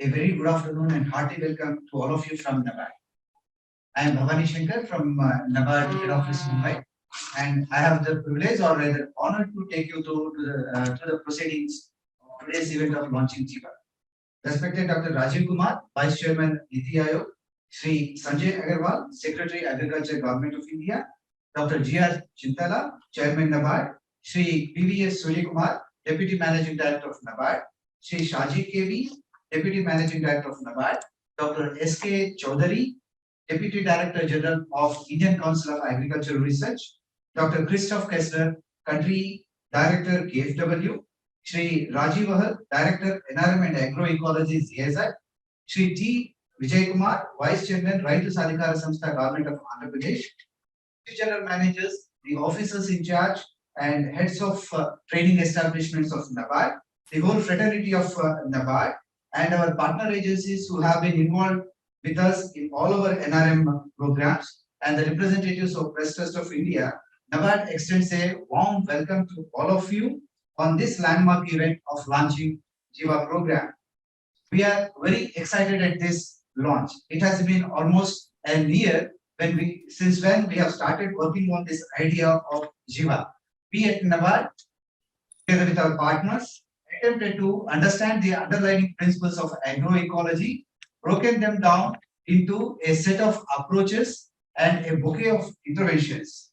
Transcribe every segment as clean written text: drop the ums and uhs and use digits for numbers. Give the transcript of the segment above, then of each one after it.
A very good afternoon and hearty welcome to all of you from NABARD. I am Bhavani Shankar from NABARD Head Office Mumbai, and I have the privilege or rather honor to take you to the proceedings of today's event of launching Jiva. Respected Dr. Rajiv Kumar, Vice Chairman Niti Aayog, Sri Sanjay Agarwal, Secretary Agriculture Government of India, Dr. G.R. Chintala, Chairman NABARD, Sri P.V.S. Surya Kumar, Deputy Managing Director of NABARD, Sri Shaji K.V., Deputy Managing Director of NABARD, Dr. S.K. Chaudhary, Deputy Director General of Indian Council of Agricultural Research, Dr. Christoph Kessler, Country Director KFW, Sri Rajiv Ahal, Director Environment and Agroecology ZSI, Sri T. Vijay Kumar, Vice Chairman Raitu Sadhikara Samstha Government of Andhra Pradesh, General Managers, the officers in charge and heads of training establishments of NABARD, the whole fraternity of NABARD, and our partner agencies who have been involved with us in all our NRM programs, and the representatives of Press Trust of India. NABARD extends a warm welcome to all of you on this landmark event of launching Jiva program. We are very excited at this launch. It has been almost a year since when we have started working on this idea of Jiva. We at NABARD, together with our partners, attempted to understand the underlying principles of agroecology, broken them down into a set of approaches and a bouquet of interventions.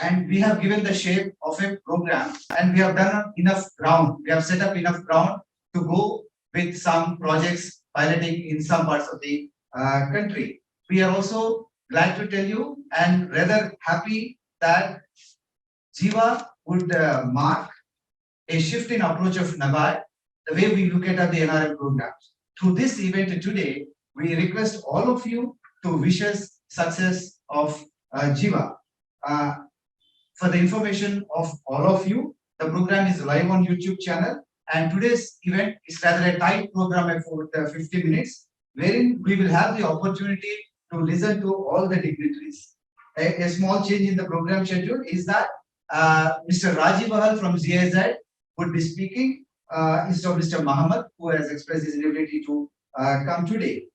And we have given the shape of a program, and we have done enough ground. We have set up enough ground to go with some projects piloting in some parts of the country. We are also glad to tell you and rather happy that Jiva would mark a shift in approach of NABARD, the way we look at the NRM programs. Through this event today, we request all of you to wish us success of Jiva. For the information of all of you, the program is live on YouTube channel, and today's event is rather a tight program of 50 minutes, wherein we will have the opportunity to listen to all the dignitaries. A small change in the program schedule is that Mr. Rajiv Ahal from ZIZ would be speaking instead of Mr. Muhammad, who has expressed his inability to come today.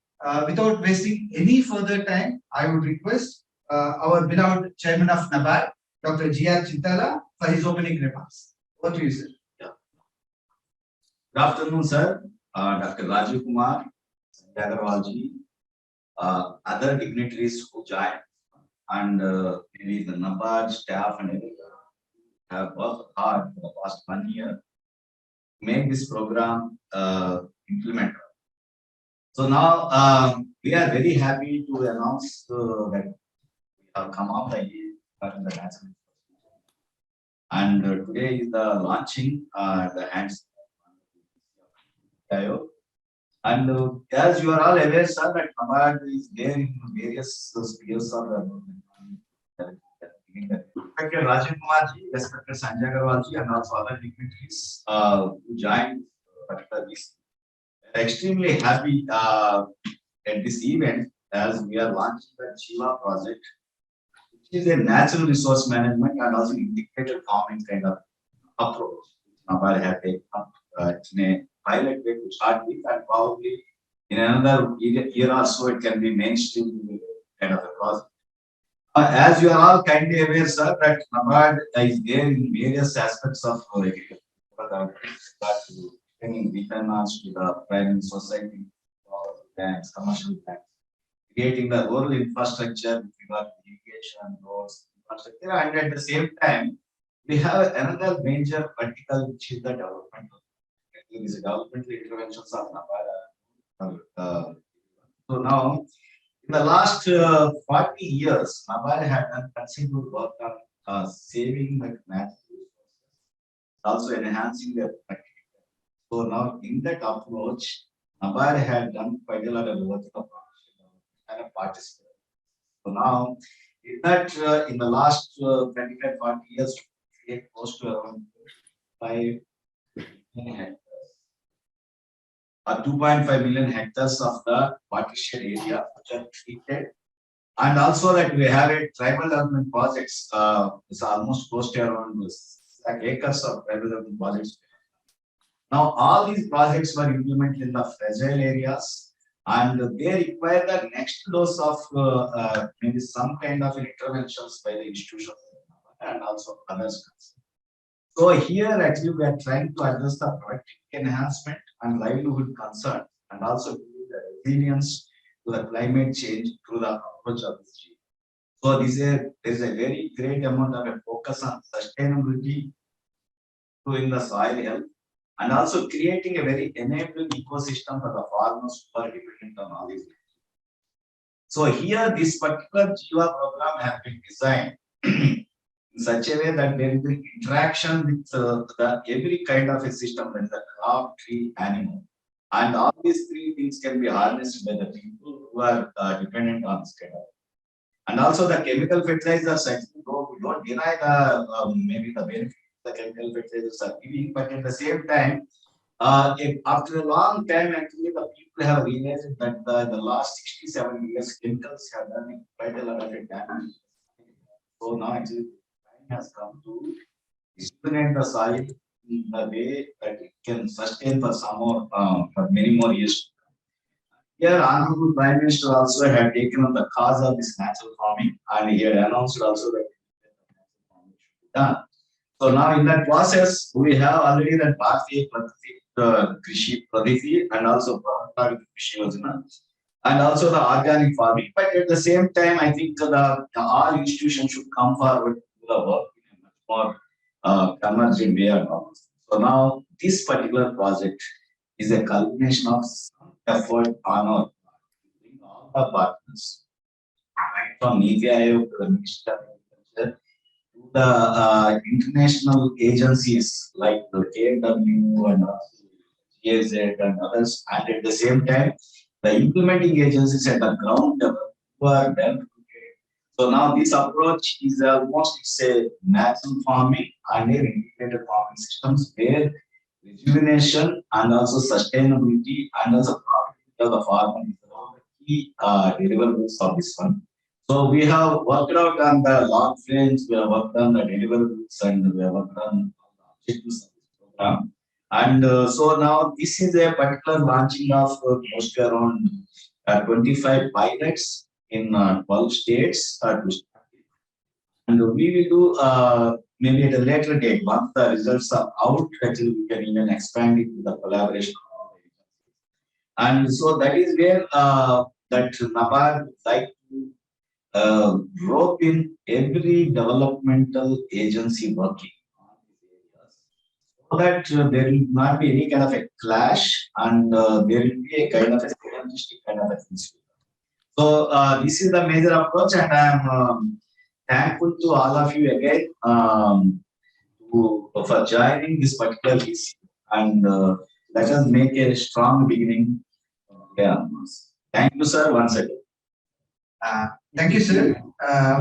Without wasting any further time, I would request our beloved Chairman of NABARD, Dr. G.R. Chintala, for his opening remarks. Over to you, sir. Yeah. Good afternoon, sir. Dr. Rajiv Kumar, Sanjay Agarwal ji, other dignitaries who joined, and maybe the NABARD staff and everyone have worked hard for the past 1 year to make this program implemented. So now we are very happy to announce that we have come up the national, and today is the launching the hands. And as you are all aware, sir, that NABARD is there in various spheres of the respected Rajiv Kumar ji, respected Sanjay Agarwal ji, and also other dignitaries who joined particularly. Extremely happy at this event as we are launching the Jiva project, which is a natural resource management and also integrated farming kind of approach. NABARD has taken up in a pilot way to start with, and probably in another year or so it can be mainstream kind of a process. As you are all kindly aware, sir, that NABARD is there in various aspects of agriculture, refinance to the private society, banks, commercial banks, creating the rural infrastructure with regard to irrigation, roads, infrastructure, and at the same time, we have another major vertical, which is the development. These developmental interventions of NABARD. So now, in the last 40 years, NABARD had done considerable work on saving the natural resources, also enhancing their productivity. So now, in that approach, NABARD had done quite a lot of work and a participant. So now, in that, in the last 25, 40 years, we get close to around 5 million hectares. 2.5 million hectares of the watershed area which are treated, and also that we have a tribal development projects. It's almost close to around 6 lakh acres of tribal development projects. Now, all these projects were implemented in the fragile areas, and they require the next dose of maybe some kind of interventions by the institution and also others. So here actually we are trying to address the productivity enhancement and livelihood concern and also build the resilience to the climate change through the approach of this Jiva. So there is a very great amount of a focus on sustainability, improving the soil health, and also creating a very enabling ecosystem for the farmers who are dependent on all these. So here this particular Jiva program has been designed in such a way that there is an interaction with every kind of a system, like the crop, tree, animal. And all these three things can be harnessed by the people who are dependent on this kind of. And also the chemical fertilizers, actually, we don't deny the maybe the benefits the chemical fertilizers are giving, but at the same time, after a long time, actually, the people have realized that the last 67 years, chemicals have done quite a lot of damage. So now actually has come to stimulate the soil in the way that it can sustain for some more for many more years. Here, Honorable Prime Minister also had taken up the cause of this natural farming, and he had announced also that natural farming should be done. So now in that process, we have already that Bharatiya Krishi Praditi and also Paramparika Krishi Yojana, and also the organic farming. But at the same time, I think all institutions should come forward to the work in a much more convergent way. So now this particular project is a culmination of some effort on our part to bring all the partners, right from NITI Aayog to the Ministry of Agriculture to the international agencies like the KFW and GAZ and others, and at the same time, the implementing agencies at the ground level who are there. So now this approach is almost a natural farming and a integrated farming systems where rejuvenation and also sustainability and also profitability of the farmer is one of the key deliverables of this one. So we have worked out on the long frames, we have worked on the deliverables, and we have worked on the objectives of this program. And so now this is a particular launching of mostly around 25 pilots in 12 states. And we will do maybe at a later date, once the results are out, actually we can even expand it to the collaboration. And so that is where that NABARD would like to rope in every developmental agency working on these areas, so that there will not be any kind of a clash and there will be a kind of a synergistic kind of a thing. So this is the major approach, and I am thankful to all of you again for joining this particular VC, and let us make a strong beginning. Thank you, sir, once again. Thank you, sir,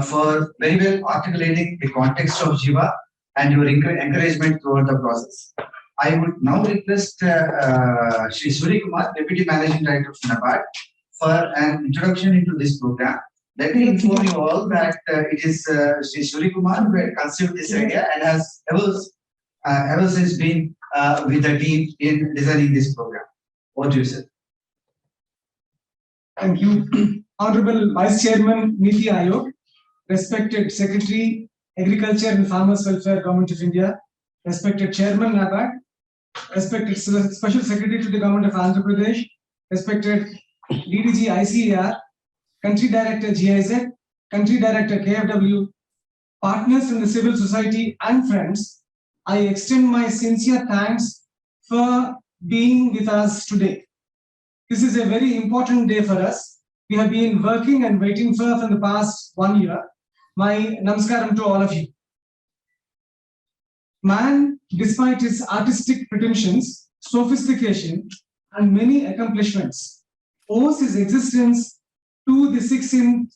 for very well articulating the context of Jiva and your encouragement throughout the process. I would now request Shri Vijay Kumar, Deputy Managing Director of NABARD, for an introduction into this program. Let me inform you all that it is Shri Vijay Kumar who had conceived this idea and has ever since been with the team in designing this program. Over to you, sir. Thank you. Honorable Vice Chairman, NITI Aayog, respected Secretary, Agriculture and Farmers Welfare, Government of India, respected Chairman NABARD, respected Special Secretary to the Government of Andhra Pradesh, respected DDG ICAR, Country Director GIZ, Country Director KFW, partners in the civil society and friends, I extend my sincere thanks for being with us today. This is a very important day for us. We have been working and waiting for the past 1 year. My namaskaram to all of you. Man, despite his artistic pretensions, sophistication, and many accomplishments, owes his existence to the 6-inch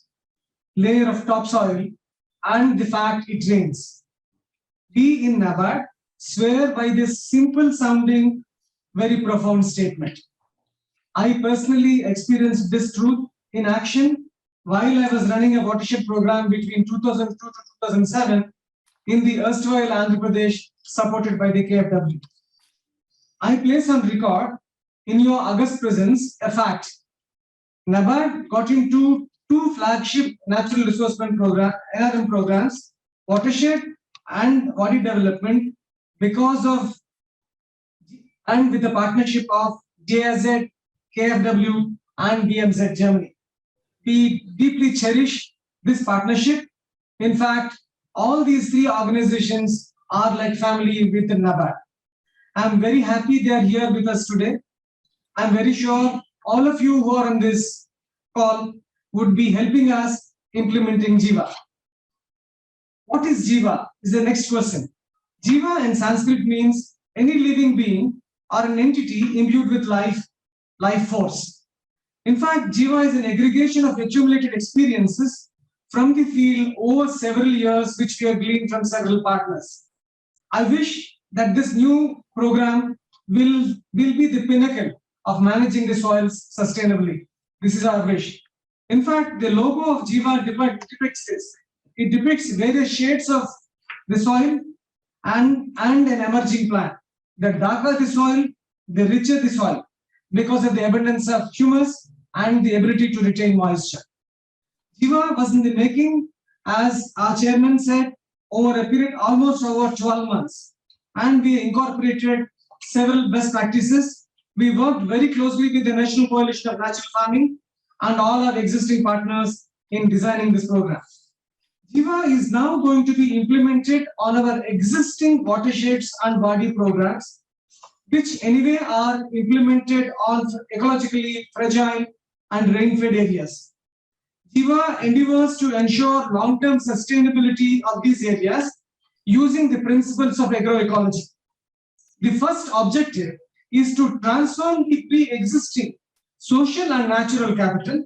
layer of topsoil and the fact it rains. We in NABARD swear by this simple sounding, very profound statement. I personally experienced this truth in action while I was running a watershed program between 2002 to 2007 in the erstwhile Andhra Pradesh, supported by the KFW. I place on record in your august presence a fact. NABARD got into two flagship natural resource program, NRM programs, watershed and body development, because of and with the partnership of JAZ, KFW, and BMZ Germany. We deeply cherish this partnership. In fact, all these three organizations are like family with NABARD. I'm very happy they are here with us today. I'm very sure all of you who are on this call would be helping us implementing Jiva. What is Jiva? Is the next question. Jiva in Sanskrit means any living being or an entity imbued with life force. In fact, Jiva is an aggregation of accumulated experiences from the field over several years, which we have gleaned from several partners. I wish that this new program will be the pinnacle of managing the soils sustainably. This is our wish. In fact, the logo of Jiva depicts this. It depicts various shades of the soil and an emerging plant. The darker the soil, the richer the soil, because of the abundance of humus and the ability to retain moisture. Jiva was in the making, as our chairman said, over a period almost over 12 months. And we incorporated several best practices. We worked very closely with the National Coalition of Natural Farming and all our existing partners in designing this program. Jiva is now going to be implemented on our existing watersheds and body programs, which anyway are implemented on ecologically fragile and rain-fed areas. Jiva endeavors to ensure long-term sustainability of these areas using the principles of agroecology. The first objective is to transform the pre-existing social and natural capital.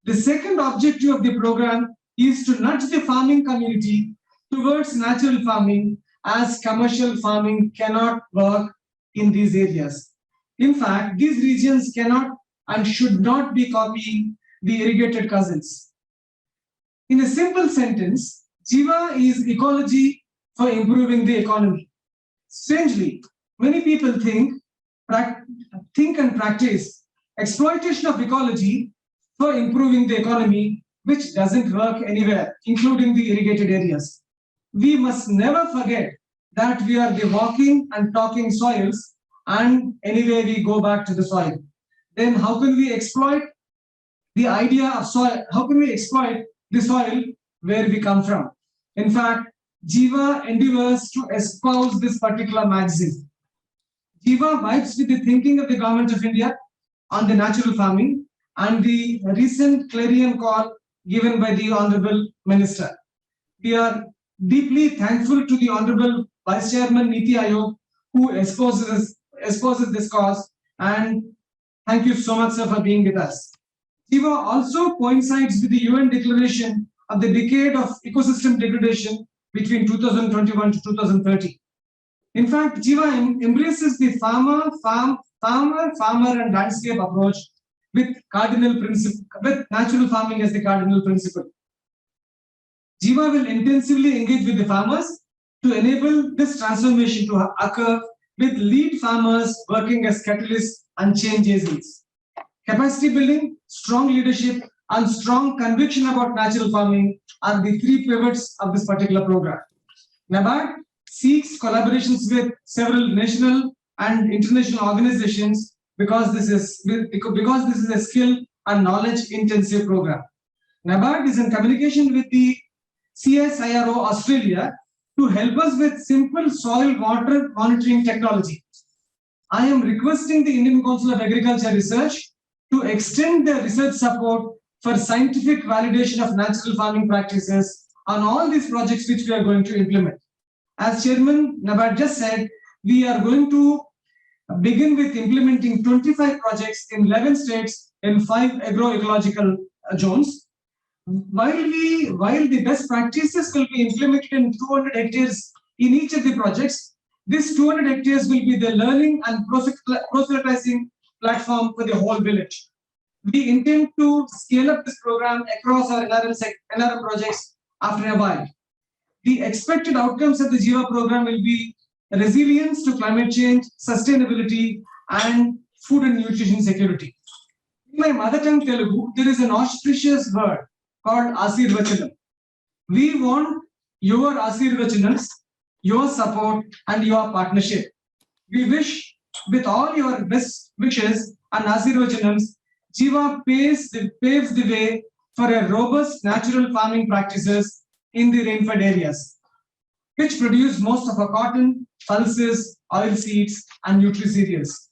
The second objective of the program is to nudge the farming community towards natural farming, as commercial farming cannot work in these areas. In fact, these regions cannot and should not be copying the irrigated cousins. In a simple sentence, Jiva is ecology for improving the economy. Strangely, many people think and practice exploitation of ecology for improving the economy, which doesn't work anywhere, including the irrigated areas. We must never forget that we are the walking and talking soils, and anyway we go back to the soil. Then how can we exploit the idea of soil? How can we exploit the soil where we come from? In fact, Jiva endeavors to espouse this particular maxim. Jiva vibes with the thinking of the Government of India on the natural farming and the recent clarion call given by the Honorable Minister. We are deeply thankful to the Honorable Vice Chairman Niti Aayog, who espouses this cause, and thank you so much, sir, for being with us. Jiva also coincides with the UN declaration of the decade of ecosystem degradation between 2021 to 2030. In fact, Jiva embraces the farmer, and landscape approach with natural farming as the cardinal principle. Jiva will intensively engage with the farmers to enable this transformation to occur, with lead farmers working as catalysts and change agents. Capacity building, strong leadership, and strong conviction about natural farming are the three pivots of this particular program. NABARD seeks collaborations with several national and international organizations because this is a skill and knowledge intensive program. NABARD is in communication with the CSIRO Australia to help us with simple soil water monitoring technology. I am requesting the Indian Council of Agriculture Research to extend their research support for scientific validation of natural farming practices on all these projects which we are going to implement. As Chairman NABARD just said, we are going to begin with implementing 25 projects in 11 states in 5 agroecological zones. While the best practices will be implemented in 200 hectares in each of the projects, this 200 hectares will be the learning and proselytizing platform for the whole village. We intend to scale up this program across our NRM projects after a while. The expected outcomes of the Jiva program will be resilience to climate change, sustainability, and food and nutrition security. In my mother tongue Telugu, there is an auspicious word called Asirvachanam. We want your Asirvachanams, your support, and your partnership. We wish, with all your best wishes and Asirvachanams, Jiva paves the way for a robust natural farming practices in the rainfed areas, which produce most of our cotton, pulses, oil seeds, and nutri-cereals.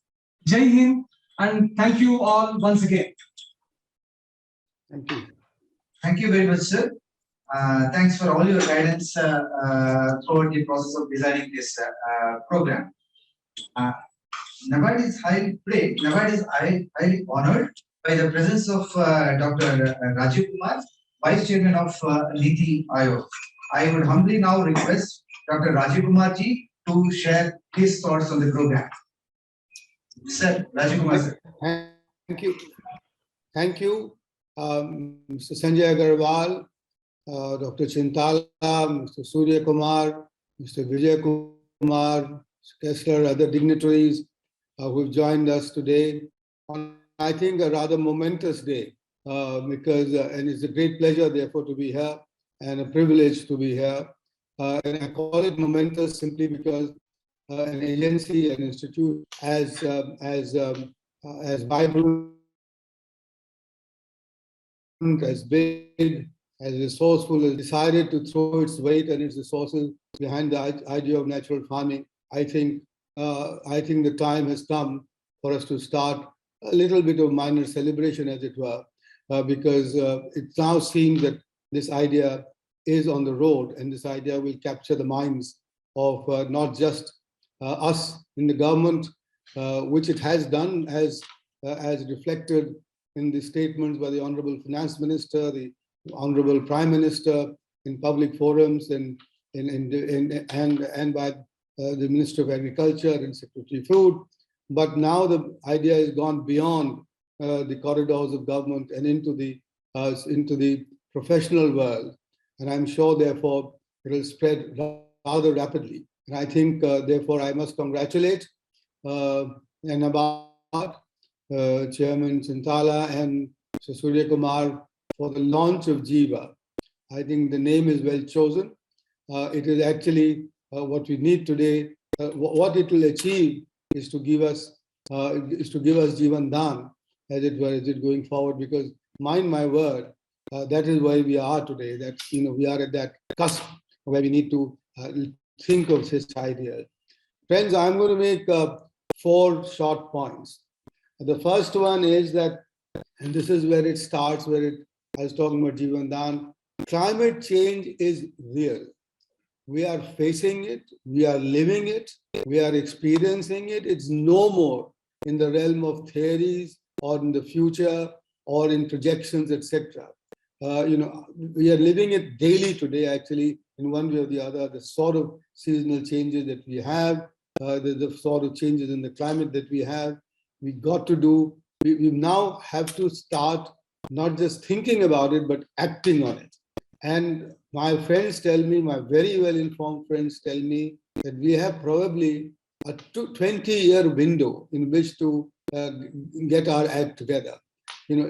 Jai Hind, and thank you all once again. Thank you. Thank you very much, sir. Thanks for all your guidance throughout the process of designing this program. NABARD is highly honored by the presence of Dr. Rajiv Kumar, Vice Chairman of Niti Aayog. I would humbly now request Dr. Rajiv Kumar ji to share his thoughts on the program. Sir, Rajiv Kumar sir. Thank you. Thank you, Mr. Sanjay Agarwal, Dr. Chintala, Mr. Surya Kumar, Mr. Vijay Kumar, Mr. Kessler, other dignitaries who have joined us today on, I think, a rather momentous day because, and it's a great pleasure, therefore, to be here and a privilege to be here. And I call it momentous simply because an agency, an institute as vibrant, as big, as resourceful, has decided to throw its weight and its resources behind the idea of natural farming. I think the time has come for us to start a little bit of minor celebration, as it were, because it now seems that this idea is on the road, and this idea will capture the minds of not just us in the government, which it has done as reflected in the statements by the Honorable Finance Minister, the Honorable Prime Minister, in public forums, and by the Minister of Agriculture and Secretary of Food. But now the idea has gone beyond the corridors of government and into the professional world, and I'm sure, therefore, it will spread rather rapidly. And I think, therefore, I must congratulate NABARD, Chairman Chintala and Surya Kumar for the launch of Jiva. I think the name is well chosen. It is actually what we need today. What it will achieve is to give us Jivan Dan, as it were, going forward. Because mind my word, that is where we are today. That we are at that cusp where we need to think of this idea. Friends, I'm going to make 4 short points. The first one is that, and this is where it starts, I was talking about Jivan Dan, climate change is real. We are facing it, we are living it, we are experiencing it. It's no more in the realm of theories or in the future or in projections, etc. We are living it daily today, actually, in one way or the other. The sort of seasonal changes that we have, the sort of changes in the climate that we have, we now have to start not just thinking about it, but acting on it. And my friends tell me, my very well-informed friends tell me that we have probably a 20-year window in which to get our act together.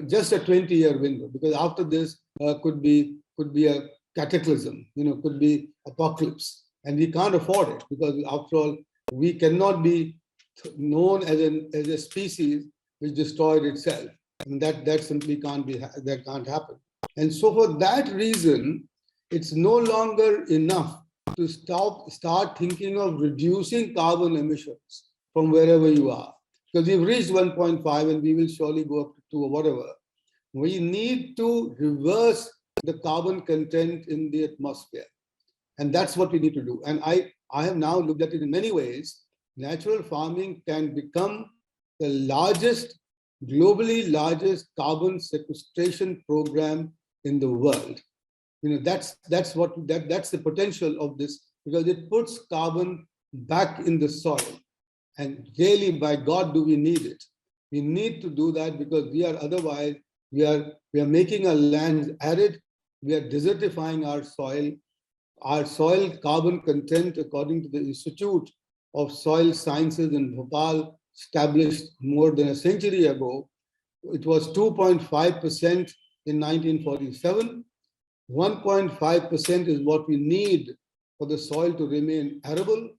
Just a 20-year window, because after this could be a cataclysm, could be apocalypse. And we can't afford it, because after all, we cannot be known as a species which destroyed itself. And that simply can't happen. And so for that reason, it's no longer enough to start thinking of reducing carbon emissions from wherever you are. Because we've reached 1.5 and we will surely go up to 2 or whatever. We need to reverse the carbon content in the atmosphere. And that's what we need to do. And I have now looked at it in many ways. Natural farming can become the globally largest carbon sequestration program in the world. That's the potential of this, because it puts carbon back in the soil. And really, by God, do we need it? We need to do that, because otherwise we are making our lands arid. We are desertifying our soil. Our soil carbon content, according to the institute, of Soil Sciences in Bhopal, established more than a century ago. It was 2.5% in 1947. 1.5% is what we need for the soil to remain arable.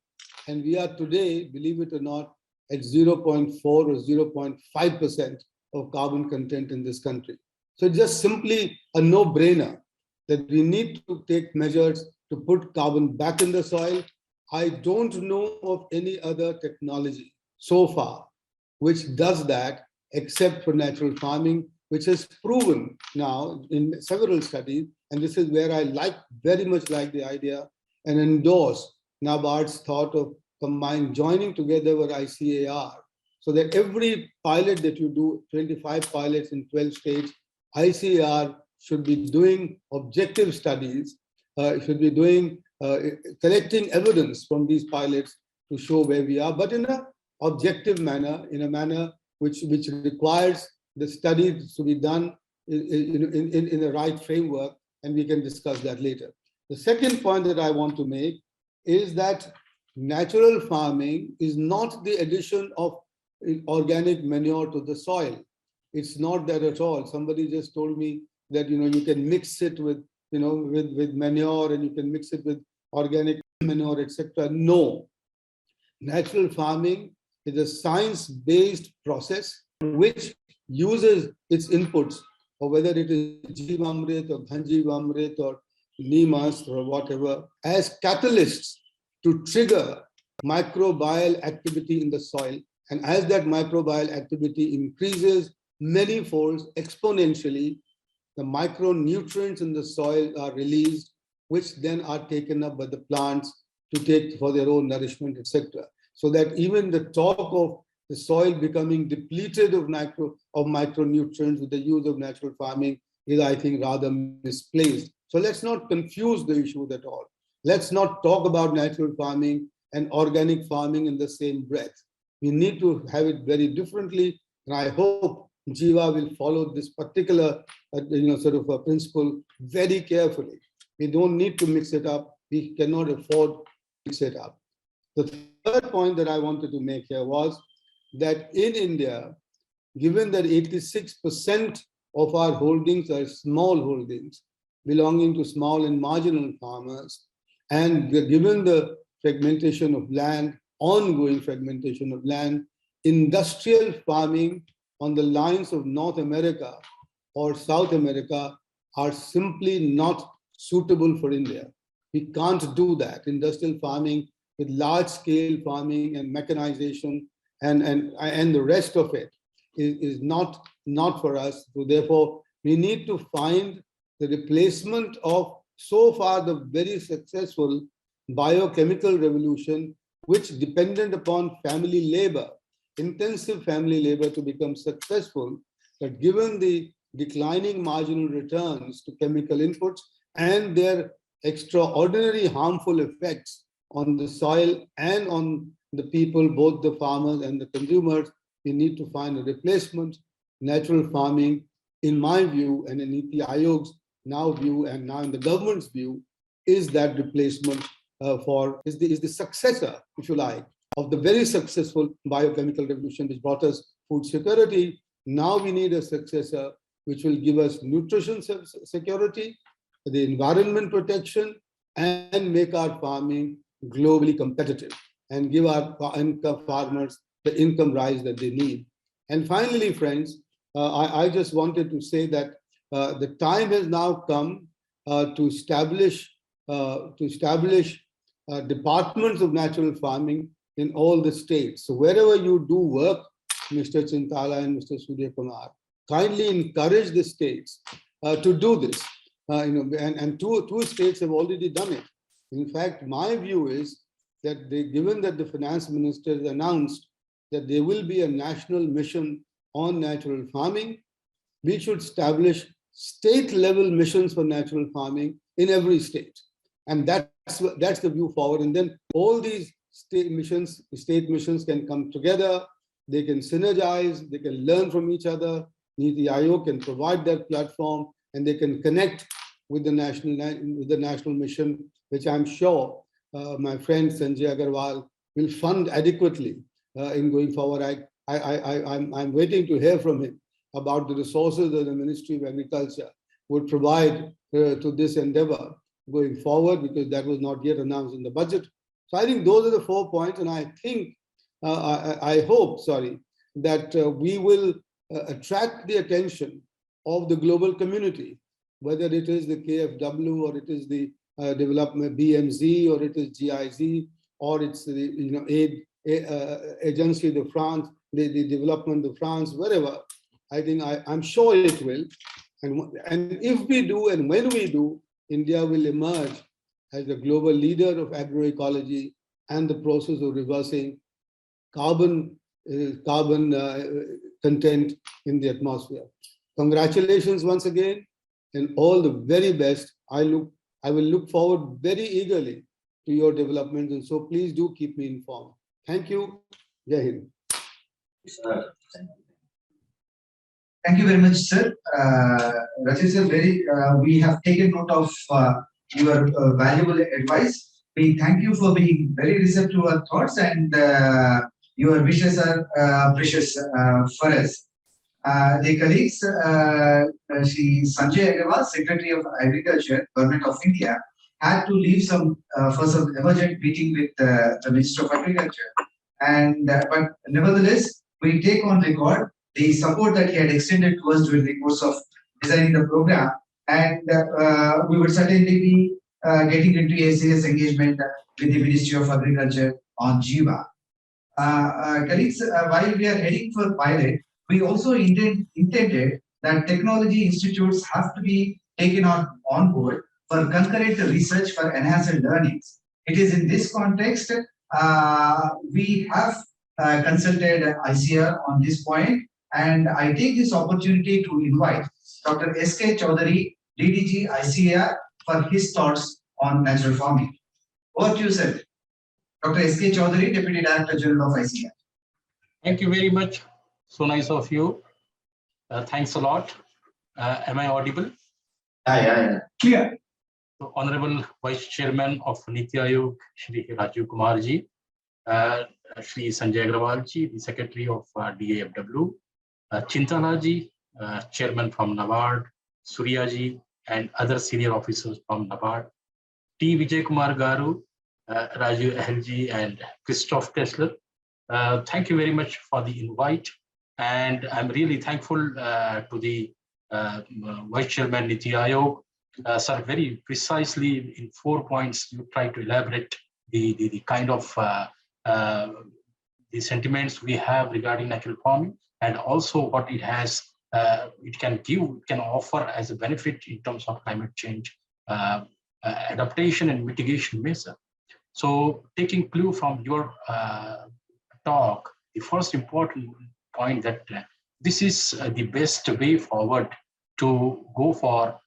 And we are today, believe it or not, at 0.4 or 0.5% of carbon content in this country. So it's just simply a no-brainer that we need to take measures to put carbon back in the soil. I don't know of any other technology so far which does that except for natural farming, which has proven now in several studies, and this is where I very much like the idea and endorse NABARD's thought of joining together with ICAR, so that every pilot that you do, 25 pilots in 12 states, ICAR should be doing objective studies, should be doing collecting evidence from these pilots to show where we are, but in an objective manner, in a manner which requires the study to be done in the right framework, and we can discuss that later. The second point that I want to make is that natural farming is not the addition of organic manure to the soil. It's not that at all. Somebody just told me that you can mix it with with manure, and you can mix it with organic manure, etc. No, natural farming is a science-based process which uses its inputs, or whether it is Jivamrit or Dhanjivamrit or Nimas or whatever, as catalysts to trigger microbial activity in the soil. And as that microbial activity increases many folds exponentially, the micronutrients in the soil are released, which then are taken up by the plants to take for their own nourishment, etc. So that even the talk of the soil becoming depleted of micronutrients with the use of natural farming is, I think, rather misplaced. So let's not confuse the issues at all. Let's not talk about natural farming and organic farming in the same breath. We need to have it very differently, and I hope Jiva will follow this particular sort of a principle very carefully. We don't need to mix it up. We cannot afford to mix it up. The third point that I wanted to make here was that in India, given that 86% of our holdings are small holdings belonging to small and marginal farmers, and given the fragmentation of land, ongoing fragmentation of land, industrial farming on the lines of North America or South America are simply not suitable for India. We can't do that. Industrial farming with large-scale farming and mechanization and the rest of it is not for us. So therefore, we need to find the replacement of so far the very successful biochemical revolution, which depended upon family labor, intensive family labor to become successful. But given the declining marginal returns to chemical inputs and their extraordinary harmful effects on the soil and on the people, both the farmers and the consumers, we need to find a replacement. Natural farming, in my view, and in Niti Aayog's now view, and now in the government's view, is that replacement is the successor, if you like, of the very successful biochemical revolution which brought us food security. Now we need a successor which will give us nutrition security, the environment protection, and make our farming globally competitive and give our farmers the income rise that they need. And finally, friends, I just wanted to say that the time has now come to establish departments of natural farming in all the states. So wherever you do work, Mr. Chintala and Mr. Vijay Kumar, kindly encourage the states to do this. And two states have already done it. In fact, my view is that given that the finance minister has announced that there will be a national mission on natural farming, we should establish state-level missions for natural farming in every state. And that's the view forward. And then all these state missions can come together, they can synergize, they can learn from each other. Niti Aayog can provide that platform, and they can connect with the national mission, which I'm sure my friend Sanjay Agarwal will fund adequately in going forward. I'm waiting to hear from him about the resources that the Ministry of Agriculture would provide to this endeavor going forward, because that was not yet announced in the budget. So I think those are the 4 points, and I think, I hope, that we will attract the attention of the global community, whether it is the KFW or it is the development BMZ or it is GIZ or it's the aid agency de France, the development of France, wherever. I think I'm sure it will, and if we do and when we do, India will emerge as the global leader of agroecology and the process of reversing carbon content in the atmosphere. Congratulations once again, and all the very best. I will look forward very eagerly to your developments, and so please do keep me informed. Thank you. Jai Hind. Sir, Thank you very much, sir. Rajesh sir, we have taken note of your valuable advice. We thank you for being very receptive to our thoughts, and your wishes are precious for us. The colleagues, Shri Sanjay Agarwal, Secretary of Agriculture, Government of India, had to leave for some emergent meeting with the Minister of Agriculture. But nevertheless, we take on record the support that he had extended to us during the course of designing the program, and we would certainly be getting into a serious engagement with the Ministry of Agriculture on Jiva. Colleagues, while we are heading for pilot, we also intended that technology institutes have to be taken on board for concurrent research for enhanced learnings. It is in this context we have consulted ICR on this point, and I take this opportunity to invite Dr. S.K. Chaudhary, DDG ICAR, for his thoughts on natural farming. Over to you, sir. Dr. S.K. Chaudhary, Deputy Director General of ICAR. Thank you very much. So nice of you. Thanks a lot. Am I audible? yeah. Clear. So, Honorable Vice Chairman of Niti Aayog, Shri Vijay Kumar ji, Shri Sanjay Agarwal ji, the Secretary of DAFW, Chintala ji, Chairman from NABARD, Surya ji, and other senior officers from NABARD, T. Vijay Kumar Garu, Raju Ahel ji, and Christoph Kessler. Thank you very much for the invite, and I'm really thankful to the Vice Chairman Niti Aayog. Sir, very precisely in 4 points, you try to elaborate the kind of the sentiments we have regarding natural farming, and also what it has, it can offer as a benefit in terms of climate change adaptation and mitigation measure. So, taking clue from your talk, the first important point that this is the best way forward to go for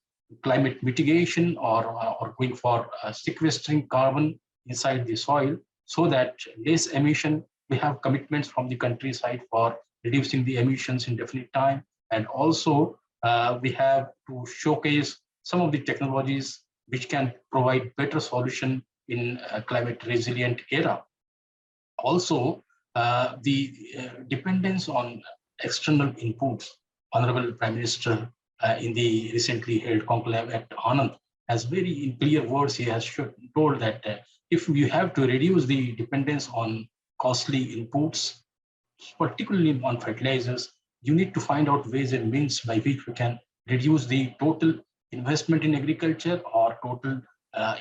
climate mitigation or going for sequestering carbon inside the soil, so that less emission. We have commitments from the countryside for reducing the emissions in definite time, and also we have to showcase some of the technologies which can provide better solution in a climate resilient era. Also, the dependence on external inputs. Honorable Prime Minister in the recently held conclave at Anand has very in clear words, he has told that if you have to reduce the dependence on costly inputs, particularly on fertilizers, you need to find out ways and means by which we can reduce the total investment in agriculture or total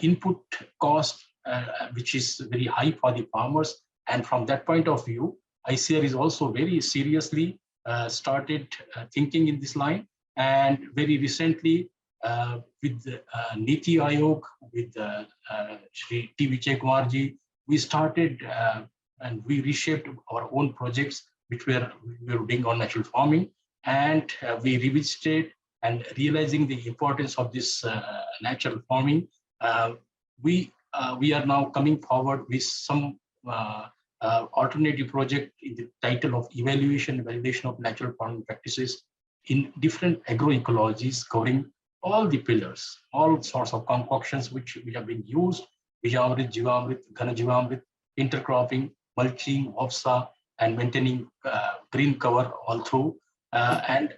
input cost, which is very high for the farmers. And from that point of view, ICAR is also very seriously started thinking in this line. And very recently, with Niti Aayog, with Shri T. Vijay Kumar ji, we started and we reshaped our own projects, which we were doing on natural farming. And we revisited and realizing the importance of this natural farming, we are now coming forward with some alternative project in the title of Evaluation and Validation of Natural Farming Practices in different agroecologies, covering all the pillars, all sorts of concoctions which are being used, Vijamrit, Jivamrit, Ghana Jivamrit, intercropping, mulching, OFSA, and maintaining green cover all through. And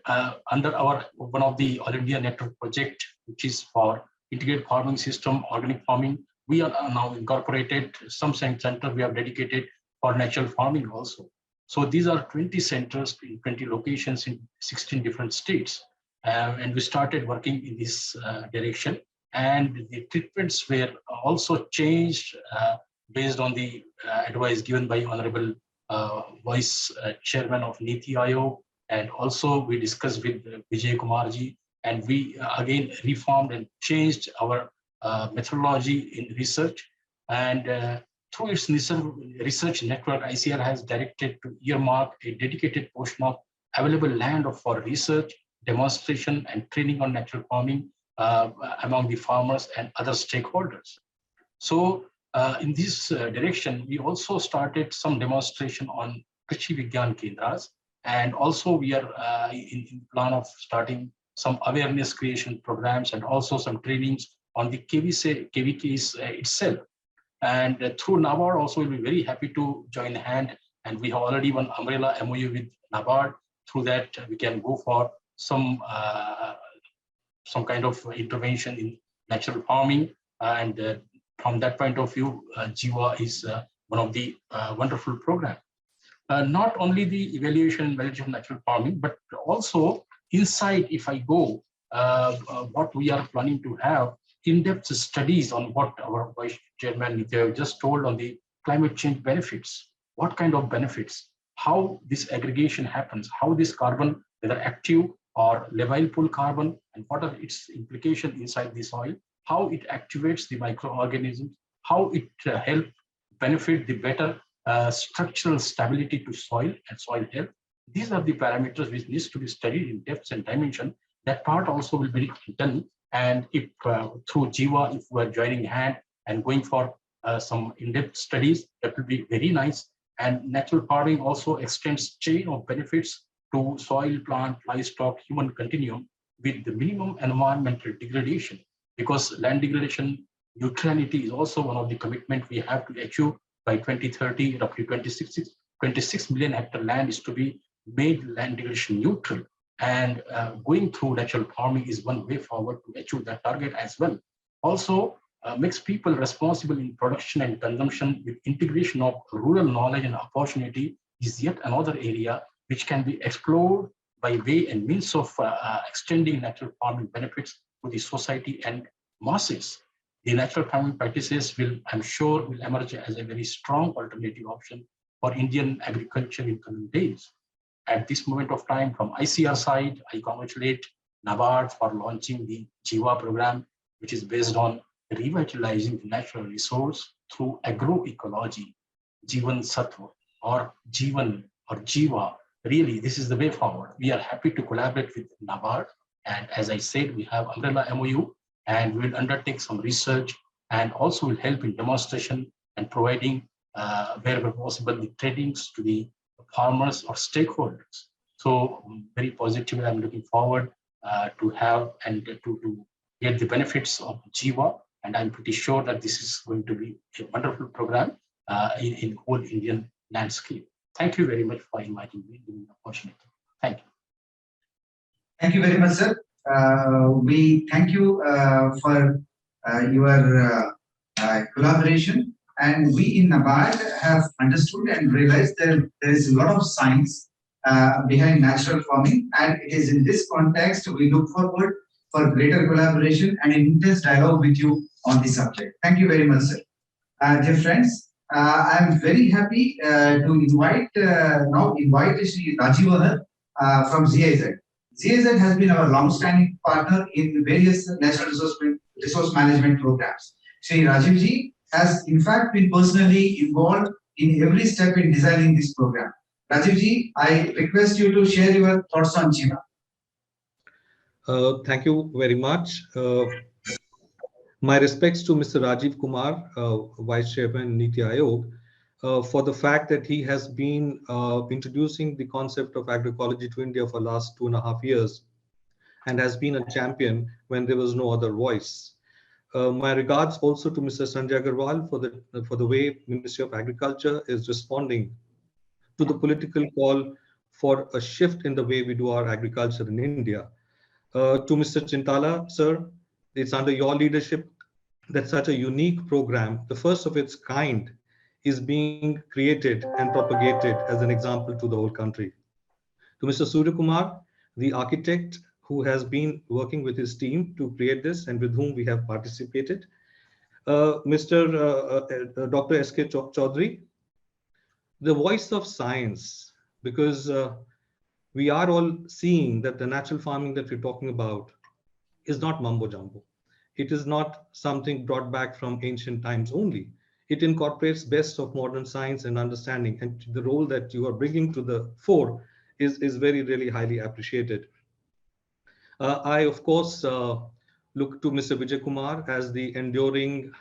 under our one of the All India Network project, which is for integrated farming system, organic farming, we are now incorporated some center we have dedicated for natural farming also. So these are 20 centers in 20 locations in 16 different states. And we started working in this direction. And the treatments were also changed based on the advice given by Honorable Vice Chairman of Niti Aayog. And also we discussed with Vijay Kumar ji, and we again reformed and changed our methodology in research. And through its research network, ICR has directed to earmark a dedicated portion of available land for research, demonstration, and training on natural farming among the farmers and other stakeholders. So in this direction, we also started some demonstration on Krishi Vigyan Kendras, and also we are in plan of starting some awareness creation programs and also some trainings on the KVKs itself. And through NABARD also, we'll be very happy to join hand. And we have already one umbrella MOU with NABARD. Through that, we can go for some kind of intervention in natural farming. And from that point of view, Jiva is one of the wonderful programs. Not only the evaluation and validation of natural farming, but also inside, if I go, what we are planning to have in-depth studies on what our Vice Chairman Nitya just told on the climate change benefits. What kind of benefits? How this aggregation happens? How this carbon, whether active or labile pool carbon, and what are its implications inside the soil? How it activates the microorganisms? How it helps benefit the better structural stability to soil and soil health? These are the parameters which needs to be studied in depth and dimension. That part also will be done. And if through Jiva, if we are joining hand and going for some in-depth studies, that will be very nice. And natural farming also extends chain of benefits to soil, plant, livestock, human continuum with the minimum environmental degradation. Because land degradation neutrality is also one of the commitments we have to achieve by 2030. Roughly 26 million hectare land is to be made land degradation neutral. And going through natural farming is one way forward to achieve that target as well. Also makes people responsible in production and consumption with integration of rural knowledge and opportunity is yet another area which can be explored by way and means of extending natural farming benefits to the society and masses. The natural farming practices will, I'm sure, will emerge as a very strong alternative option for Indian agriculture in coming days. At this moment of time, from ICR side, I congratulate NABARD for launching the Jiva program, which is based on revitalizing the natural resource through agroecology, Jivan Sattva, or Jivan, or Jiva. Really, this is the way forward. We are happy to collaborate with NABARD. And as I said, we have umbrella MOU, and we will undertake some research and also will help in demonstration and providing, wherever possible, the trainings to the farmers or stakeholders. So very positive. I'm looking forward to have and to get the benefits of Jiva. And I'm pretty sure that this is going to be a wonderful program in whole Indian landscape. Thank you very much for inviting me, giving the opportunity. Thank you. Thank you very much, sir. We thank you for your collaboration. And we in NABARD have understood and realized that there is a lot of science behind natural farming. And it is in this context we look forward for greater collaboration and intense dialogue with you on this subject. Thank you very much, sir. Dear friends, I am very happy to invite Shri Rajiv from ZIZ. ZIZ has been our long-standing partner in various natural resource management programs. Shri Rajiv ji has in fact been personally involved in every step in designing this program. Rajiv ji, I request you to share your thoughts on Jiva. Thank you very much. My respects to Mr. Rajiv Kumar, Vice Chairman Niti Aayog, for the fact that he has been introducing the concept of agroecology to India for the last 2.5 years and has been a champion when there was no other voice. My regards also to Mr. Sanjay Agarwal for the way Ministry of Agriculture is responding to the political call for a shift in the way we do our agriculture in India. To Mr. Chintala, sir, it's under your leadership that such a unique program, the first of its kind, is being created and propagated as an example to the whole country. To Mr. Surya Kumar, the architect who has been working with his team to create this and with whom we have participated, Dr. S.K. Chaudhary, the voice of science, because we are all seeing that the natural farming that we're talking about is not mumbo jumbo. It is not something brought back from ancient times only. It incorporates best of modern science and understanding, and the role that you are bringing to the fore is very, really highly appreciated. I, of course, look to Mr. Vijay Kumar as the enduring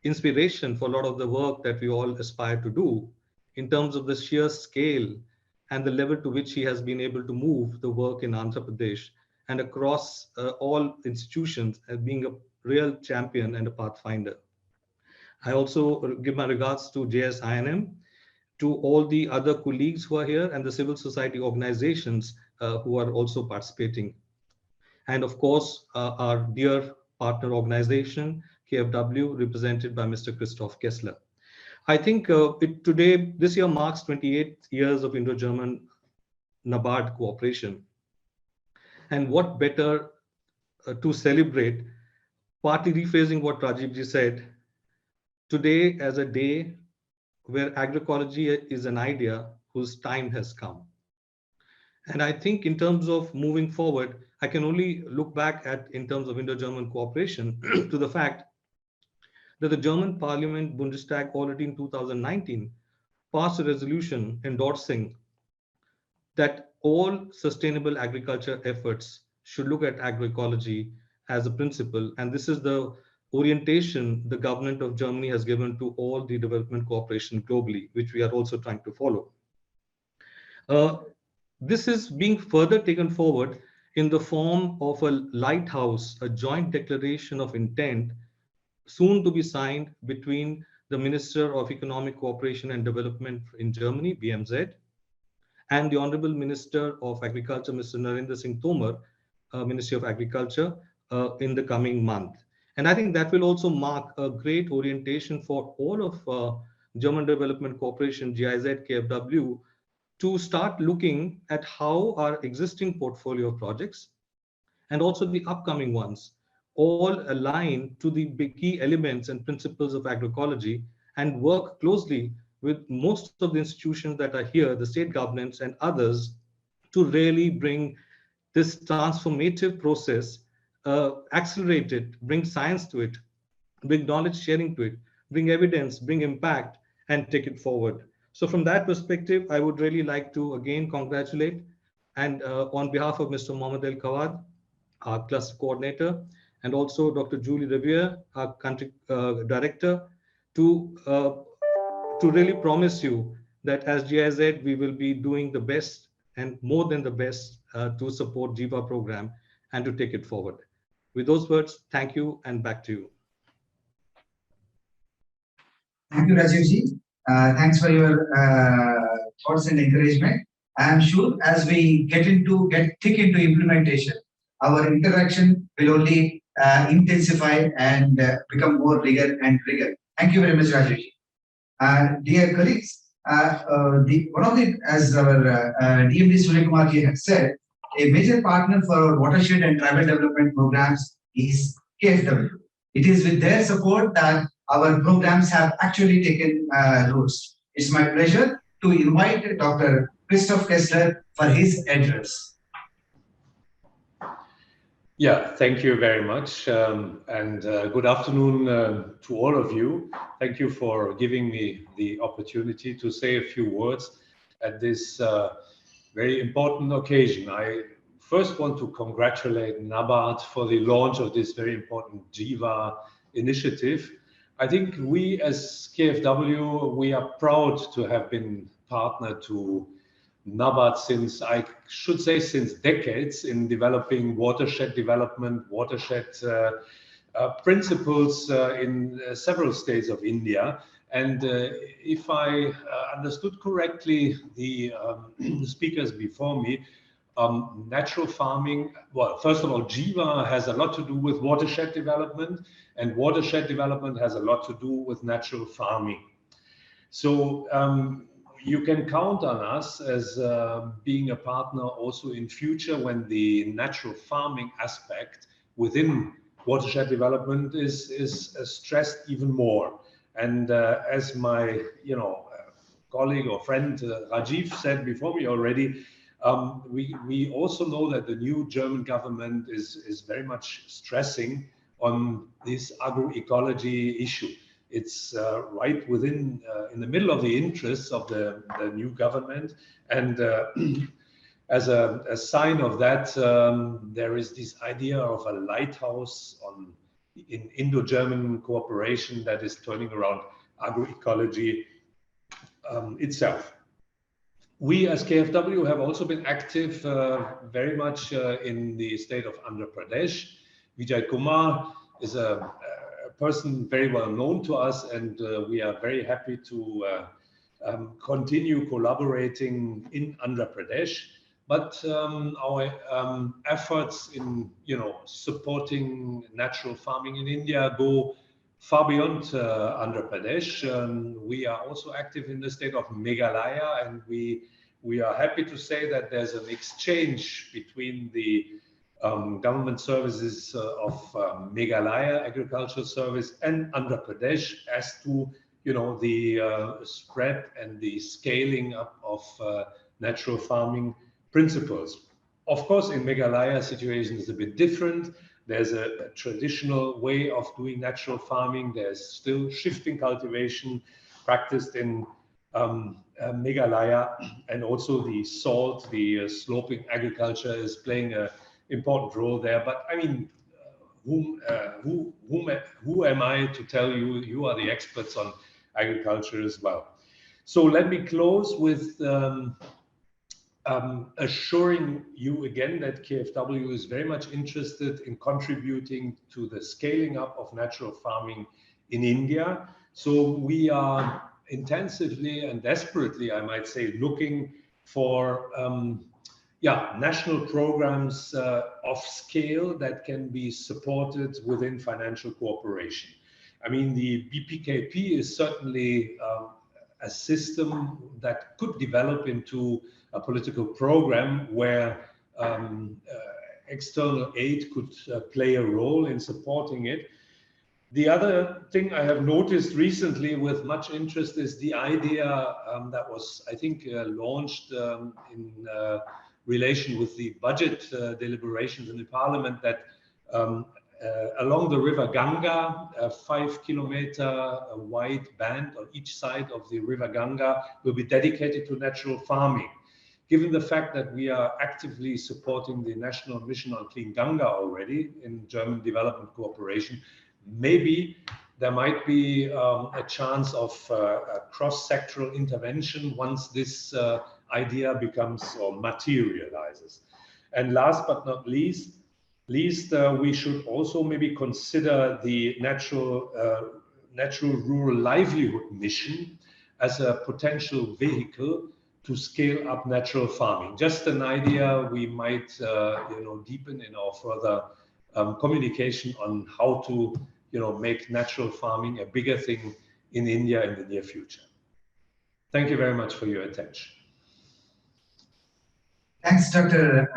inspiration for a lot of the work that we all aspire to do in terms of the sheer scale and the level to which he has been able to move the work in Andhra Pradesh and across all institutions as being a real champion and a pathfinder. I also give my regards to JSINM, to all the other colleagues who are here and the civil society organizations who are also participating. And of course, our dear partner organization, KFW, represented by Mr. Christoph Kessler. I think this year marks 28 years of Indo-German NABARD cooperation. And what better to celebrate, partly rephrasing what Rajiv said, today as a day where agroecology is an idea whose time has come. And I think in terms of moving forward, I can only look back at, in terms of Indo-German cooperation, to the fact that the German Parliament, Bundestag, already in 2019, passed a resolution endorsing that all sustainable agriculture efforts should look at agroecology as a principle. And this is the orientation the government of Germany has given to all the development cooperation globally, which we are also trying to follow. This is being further taken forward in the form of a lighthouse, a joint declaration of intent, soon to be signed between the Minister of Economic Cooperation and Development in Germany, BMZ, and the Honorable Minister of Agriculture, Mr. Narendra Singh Tomar, Ministry of Agriculture, in the coming month. And I think that will also mark a great orientation for all of German Development Cooperation, GIZ, KFW, to start looking at how our existing portfolio of projects and also the upcoming ones all align to the big key elements and principles of agroecology and work closely with most of the institutions that are here, the state governments and others, to really bring this transformative process, accelerate it, bring science to it, bring knowledge sharing to it, bring evidence, bring impact, and take it forward. So from that perspective, I would really like to again congratulate, and on behalf of Mr. Mohammed El Kawad, our cluster coordinator, and also Dr. Julie Revere, our country director, to really promise you that as GIZ, we will be doing the best and more than the best to support Jiva program and to take it forward. With those words, thank you, and back to you. Thank you, Rajivji. Thanks for your thoughts and encouragement. I am sure as we get thick into implementation, our interaction will only intensify and become more rigor and rigor. Thank you very much, Rajivji. Dear colleagues, as our DMD Surya Kumar ji had said, a major partner for our watershed and tribal development programs is KFW. It is with their support that our programs have actually taken roots. It's my pleasure to invite Dr. Christoph Kessler for his address. Yeah, thank you very much. And good afternoon to all of you. Thank you for giving me the opportunity to say a few words at this very important occasion. I first want to congratulate NABARD for the launch of this very important Jiva initiative. I think we as KFW, we are proud to have been partner to NABARD since, I should say, since decades in developing watershed development, watershed principles in several states of India. And if I understood correctly, the speakers before me, natural farming, well, first of all, Jiva has a lot to do with watershed development, and watershed development has a lot to do with natural farming. So you can count on us as being a partner also in future when the natural farming aspect within watershed development is stressed even more. And as my colleague or friend Rajiv said before me already, we also know that the new German government is very much stressing on this agroecology issue. It's right within, in the middle of the interests of the new government. And as a sign of that, there is this idea of a lighthouse in Indo-German cooperation that is turning around agroecology itself. We as KfW have also been active very much in the state of Andhra Pradesh. Vijay Kumar is a person very well known to us, and we are very happy to continue collaborating in Andhra Pradesh. But our efforts in supporting natural farming in India go far beyond Andhra Pradesh. We are also active in the state of Meghalaya, and we are happy to say that there's an exchange between the government services of Meghalaya Agricultural Service and Andhra Pradesh as to the spread and the scaling up of natural farming principles. Of course, in Meghalaya, situation is a bit different. There's a traditional way of doing natural farming. There's still shifting cultivation practiced in Meghalaya, and also the salt, the sloping agriculture is playing an important role there. But I mean, who am I to tell you? You are the experts on agriculture as well. So let me close with assuring you again that KfW is very much interested in contributing to the scaling up of natural farming in India. So we are intensively and desperately, I might say, looking for national programs of scale that can be supported within financial cooperation. I mean, the BPKP is certainly a system that could develop into a political program where external aid could play a role in supporting it. The other thing I have noticed recently with much interest is the idea that was, I think, launched in relation with the budget deliberations in the parliament, that along the river Ganga, a 5-kilometer wide band on each side of the river Ganga will be dedicated to natural farming. Given the fact that we are actively supporting the National Mission on Clean Ganga already in German development cooperation, maybe there might be a chance of a cross-sectoral intervention once this idea becomes or materializes. And last but not least, we should also maybe consider the natural rural livelihood mission as a potential vehicle to scale up natural farming. Just an idea we might deepen in our further communication on how to make natural farming a bigger thing in India in the near future. Thank you very much for your attention. Thanks, Dr.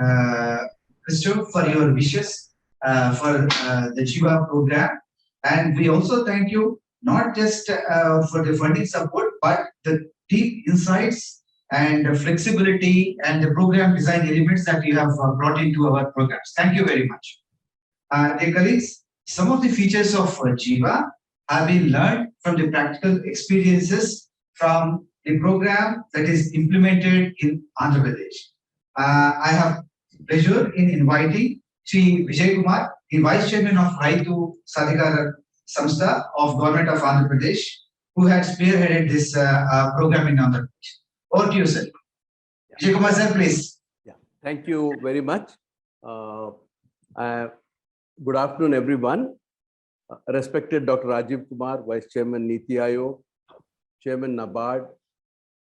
Christoph, for your wishes for the Jiva program. And we also thank you not just for the funding support, but the deep insights and the flexibility and the program design elements that you have brought into our programs. Thank you very much. Dear colleagues, some of the features of Jiva have been learned from the practical experiences from the program that is implemented in Andhra Pradesh. I have pleasure in inviting Sri Vijay Kumar, the Vice Chairman of Raitu Sadhikara Samstha of Government of Andhra Pradesh, who had spearheaded this program in Andhra Pradesh. Over to you, sir. Vijay Kumar, sir, please. Yeah, thank you very much. Good afternoon, everyone. respected Dr. Rajiv Kumar, Vice Chairman Niti Aayog, Chairman NABARD,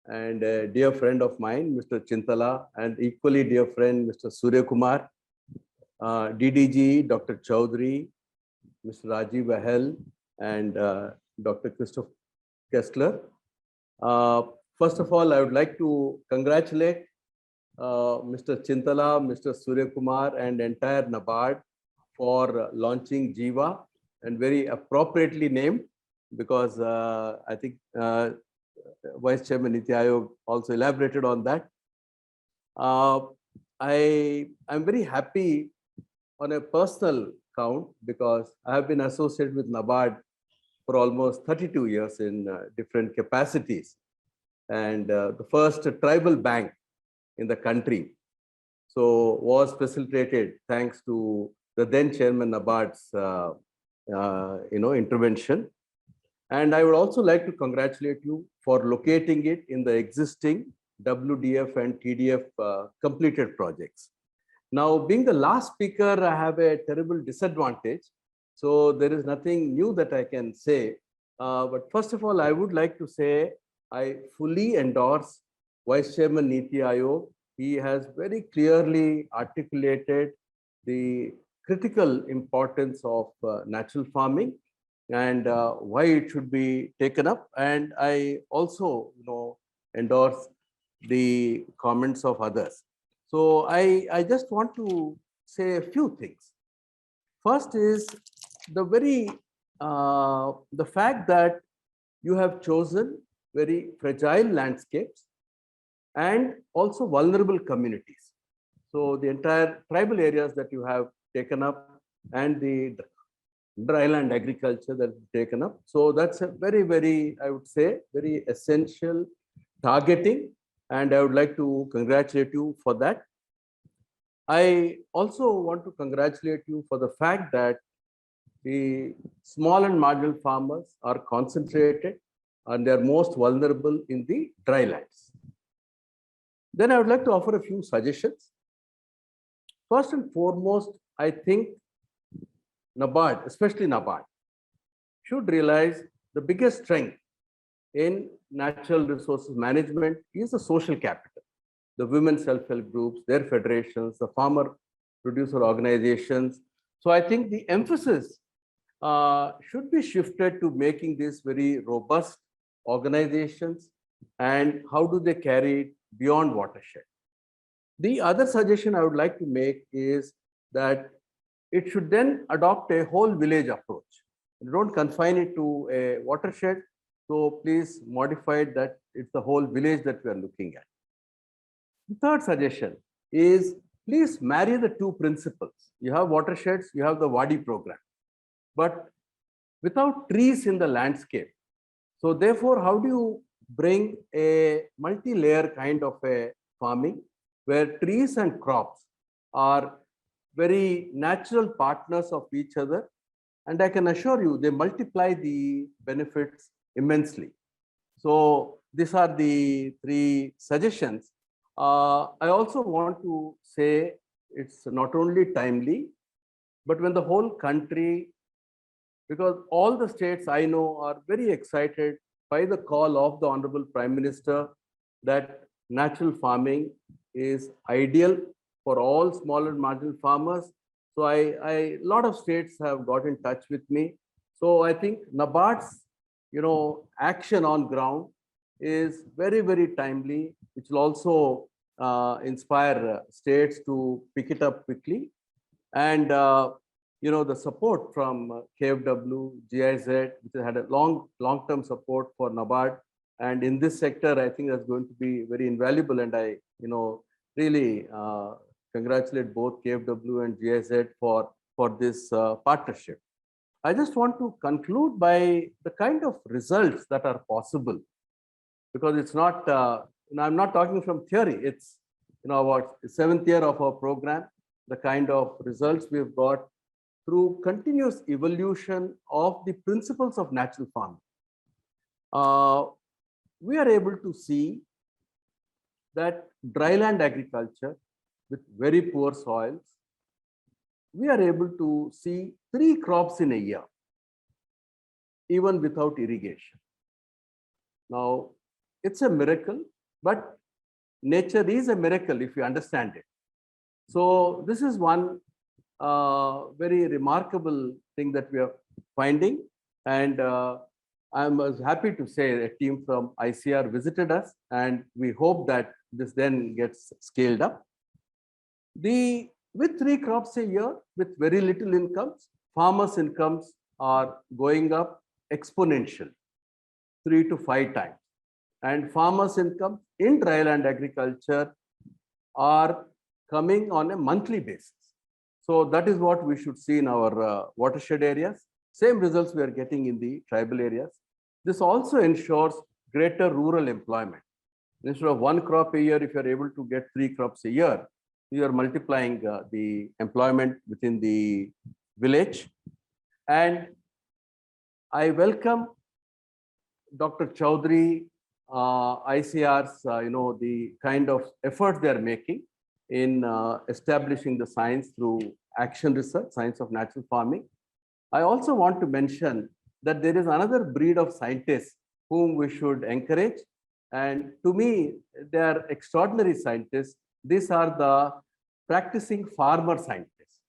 and a dear friend of mine, Mr. Chintala, and equally dear friend, Mr. Surya Kumar, DDG, Dr. Chaudhary, Mr. Rajiv Ahel, and Dr. Christoph Kessler. First of all, I would like to congratulate Mr. Chintala, Mr. Surya Kumar, and entire NABARD for launching Jiva, and very appropriately named, because I think Vice Chairman Niti Aayog also elaborated on that. I'm very happy on a personal count because I have been associated with NABARD for almost 32 years in different capacities, and the first tribal bank in the country was facilitated thanks to the then Chairman NABARD's intervention. And I would also like to congratulate you for locating it in the existing WDF and TDF completed projects. Now, being the last speaker, I have a terrible disadvantage. So there is nothing new that I can say. But first of all, I would like to say I fully endorse Vice Chairman Niti Aayog. He has very clearly articulated the critical importance of natural farming and why it should be taken up. And I also endorse the comments of others. So I just want to say a few things. First is the fact that you have chosen very fragile landscapes and also vulnerable communities. So the entire tribal areas that you have taken up and the dryland agriculture that is taken up. So that's a very, very, I would say, very essential targeting. And I would like to congratulate you for that. I also want to congratulate you for the fact that the small and marginal farmers are concentrated and they are most vulnerable in the drylands. Then I would like to offer a few suggestions. First and foremost, I think NABARD, especially NABARD, should realize the biggest strength in natural resources management is the social capital, the women self-help groups, their federations, the farmer producer organizations. So I think the emphasis should be shifted to making these very robust organizations and how do they carry it beyond watershed. The other suggestion I would like to make is that it should then adopt a whole village approach. Don't confine it to a watershed. So please modify it that it's the whole village that we are looking at. The third suggestion is please marry the two principles. You have watersheds, you have the Wadi program, but without trees in the landscape. So therefore, how do you bring a multi-layer kind of a farming where trees and crops are very natural partners of each other? And I can assure you, they multiply the benefits immensely. So these are the three suggestions. I also want to say it's not only timely, but when the whole country, because all the states I know are very excited by the call of the Honorable Prime Minister that natural farming is ideal for all small and marginal farmers. So a lot of states have got in touch with me. So I think NABARD's action on ground is very, very timely, which will also inspire states to pick it up quickly. And the support from KFW, GIZ, which had a long-term support for NABARD. And in this sector, I think that's going to be very invaluable. And I, really congratulate both KFW and GIZ for this partnership. I just want to conclude by the kind of results that are possible, because it's not, I'm not talking from theory. It's, about the 7th year of our program, the kind of results we've got through continuous evolution of the principles of natural farming. We are able to see that dryland agriculture with very poor soils, we are able to see 3 crops in a year. even without irrigation. Now, it's a miracle, but nature is a miracle if you understand it. So this is one very remarkable thing that we are finding. And I was happy to say a team from ICR visited us, and we hope that this then gets scaled up. With 3 crops a year, with very little incomes, farmers' incomes are going up exponentially, 3 to 5 times. And farmers' income in dryland agriculture are coming on a monthly basis. So that is what we should see in our watershed areas. Same results we are getting in the tribal areas. This also ensures greater rural employment. Instead of 1 crop a year, if you are able to get 3 crops a year, you are multiplying the employment within the village. And I welcome Dr. Chaudhary, ICR's, the kind of efforts they are making in establishing the science through action research, science of natural farming. I also want to mention that there is another breed of scientists whom we should encourage. And to me, they are extraordinary scientists. These are the practicing farmer scientists.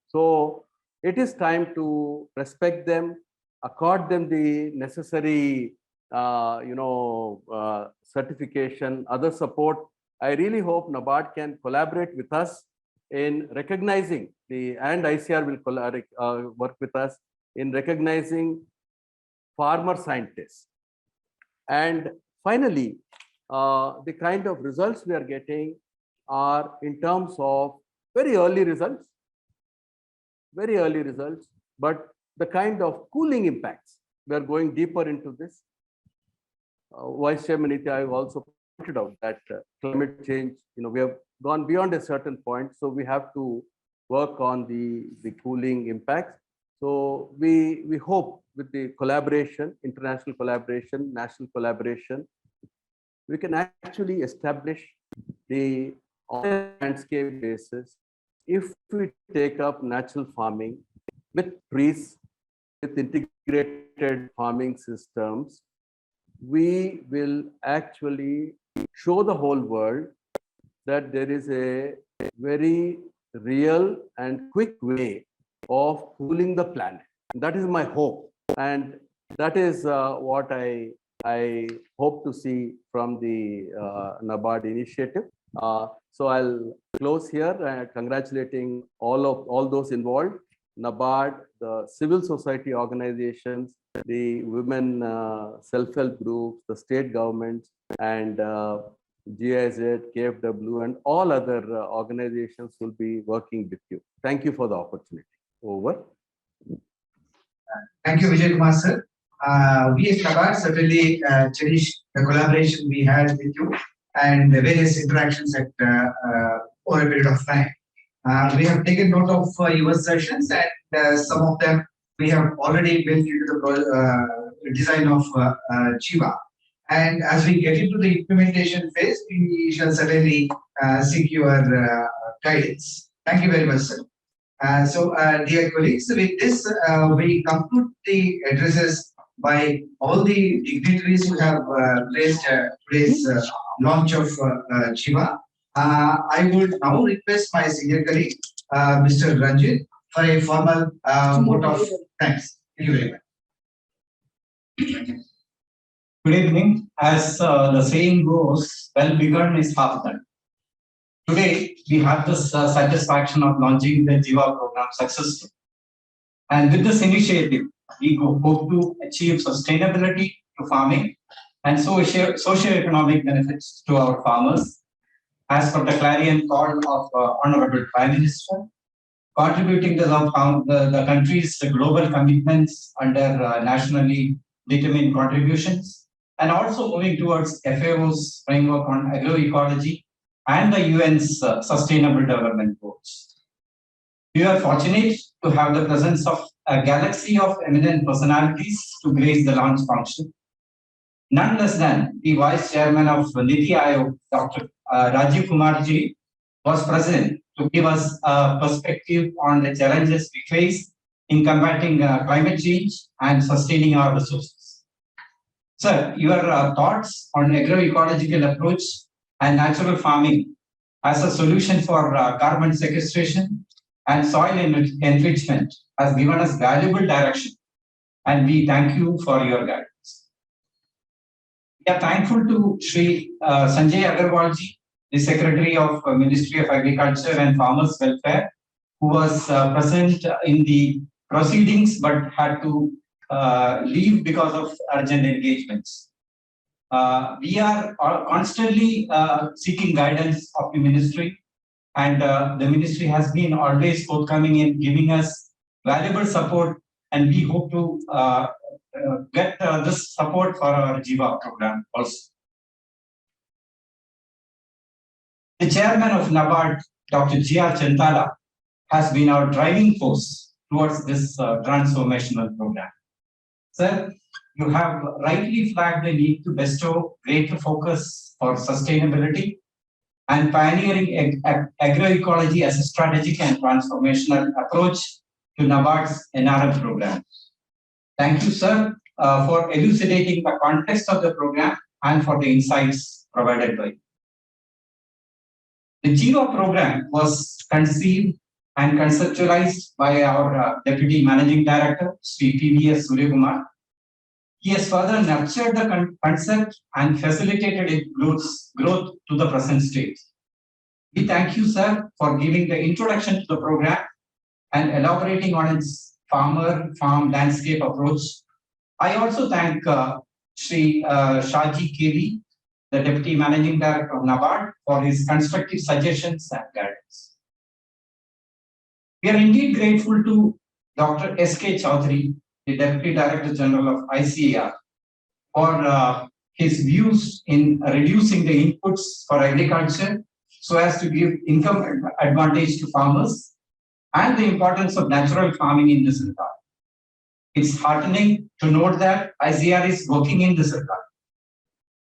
So it is time to respect them, accord them the necessary, certification, other support. I really hope NABARD can collaborate with us in recognizing and ICR will work with us in recognizing farmer scientists. And finally, the kind of results we are getting are in terms of very early results, but the kind of cooling impacts. We are going deeper into this. Vice Chairman Niti Ayog also pointed out that climate change, we have gone beyond a certain point, so we have to work on the cooling impacts. So we hope with the collaboration, international collaboration, national collaboration, we can actually establish the landscape basis if we take up natural farming with trees, with integrated farming systems. We will actually show the whole world that there is a very real and quick way of cooling the planet. That is my hope, and that is what I hope to see from the NABARD initiative. So I'll close here, congratulating all those involved, NABARD, the civil society organizations, the women self-help groups, the state governments, and GIZ, KFW, and all other organizations will be working with you. Thank you for the opportunity. Over. Thank you, Vijay Kumar sir. We as NABARD certainly cherish the collaboration we had with you and the various interactions at over a period of time. We have taken note of your sessions, and some of them we have already built into the design of Jiva. And as we get into the implementation phase, we shall certainly seek your guidance. Thank you very much, sir. So, dear colleagues, with this, we conclude the addresses by all the dignitaries who have placed today's launch of Jiva. I would now request my senior colleague, Mr. Ranjit, for a formal vote of thanks. Thank you very much. Good evening. As the saying goes, well begun is half done. Today, we have the satisfaction of launching the Jiva program successfully. And with this initiative, we hope to achieve sustainability to farming and socio-economic benefits to our farmers, as per the clarion call of Honorable Prime Minister, contributing to the country's global commitments under nationally determined contributions, and also moving towards FAO's framework on agroecology and the UN's Sustainable Development Goals. We are fortunate to have the presence of a galaxy of eminent personalities to grace the launch function. None less than the Vice Chairman of Niti Ayog, Dr. Rajiv Kumar ji, was present to give us a perspective on the challenges we face in combating climate change and sustaining our resources. Sir, your thoughts on agroecological approach and natural farming as a solution for carbon sequestration and soil enrichment has given us valuable direction, and we thank you for your guidance. We are thankful to Shri Sanjay Agarwalji, the Secretary of Ministry of Agriculture and Farmers Welfare, who was present in the proceedings but had to leave because of urgent engagements. We are constantly seeking guidance of the ministry, and the ministry has been always forthcoming in giving us valuable support, and we hope to get this support for our Jiva program also. The chairman of NABARD, Dr. G.R. Chantala, has been our driving force towards this transformational program. Sir, you have rightly flagged the need to bestow greater focus for sustainability and pioneering agroecology as a strategic and transformational approach to NABARD's NRM program. Thank you, sir, for elucidating the context of the program and for the insights provided by you. The Jiva program was conceived and conceptualized by our Deputy Managing Director, Sri P.V.S. Vijay Kumar. He has further nurtured the concept and facilitated its growth to the present state. We thank you, sir, for giving the introduction to the program and elaborating on its farm landscape approach. I also thank Sri Shaji KV, the Deputy Managing Director of NABARD, for his constructive suggestions and guidance. We are indeed grateful to Dr. S.K. Chaudhary, the Deputy Director General of ICAR, for his views in reducing the inputs for agriculture so as to give income advantage to farmers and the importance of natural farming in this regard. It's heartening to note that ICAR is working in this regard.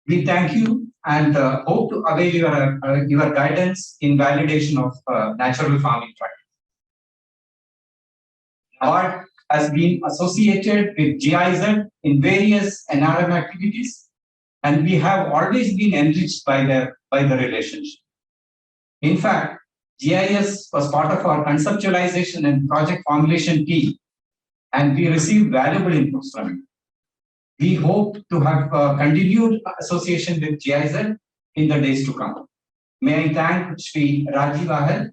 We thank you and hope to avail your guidance in validation of natural farming practice. NABARD has been associated with GIZ in various NRM activities, and we have always been enriched by the relationship. In fact, GIS was part of our conceptualization and project formulation team, and we received valuable inputs from it. We hope to have continued association with GIZ in the days to come. May I thank Sri Rajiv Ahel,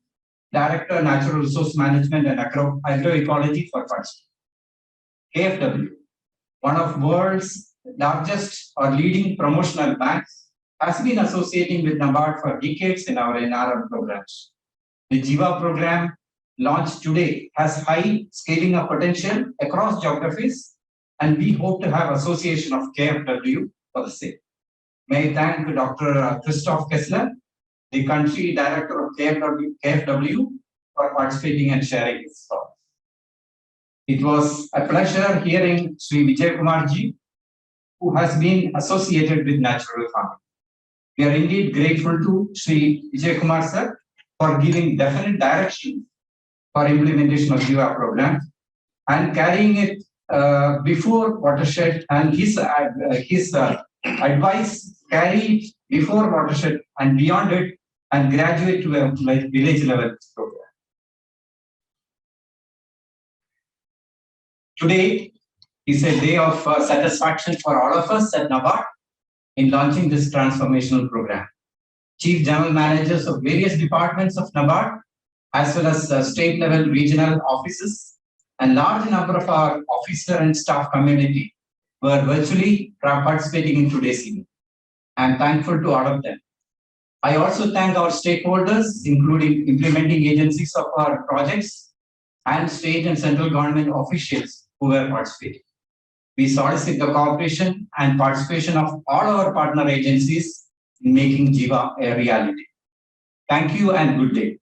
Director, Natural Resource Management and Agroecology for participating. KFW, one of world's largest or leading promotional banks, has been associating with NABARD for decades in our NRM programs. The Jiva program launched today has high scaling up potential across geographies, and we hope to have association of KFW for the same. May I thank Dr. Christoph Kessler, the Country Director of KFW, for participating and sharing his thoughts. It was a pleasure hearing Sri Vijay Kumar ji, who has been associated with natural farming. We are indeed grateful to Sri Vijay Kumar sir for giving definite direction for implementation of Jiva program and carrying it before watershed, and his advice carried before watershed and beyond it and graduate to a village level program. Today is a day of satisfaction for all of us at NABARD in launching this transformational program. Chief General Managers of various departments of NABARD, as well as state level regional offices, and large number of our officer and staff community were virtually participating in today's event. I am thankful to all of them. I also thank our stakeholders, including implementing agencies of our projects and state and central government officials who were participating. We solicit the cooperation and participation of all our partner agencies in making Jiva a reality. Thank you and good day.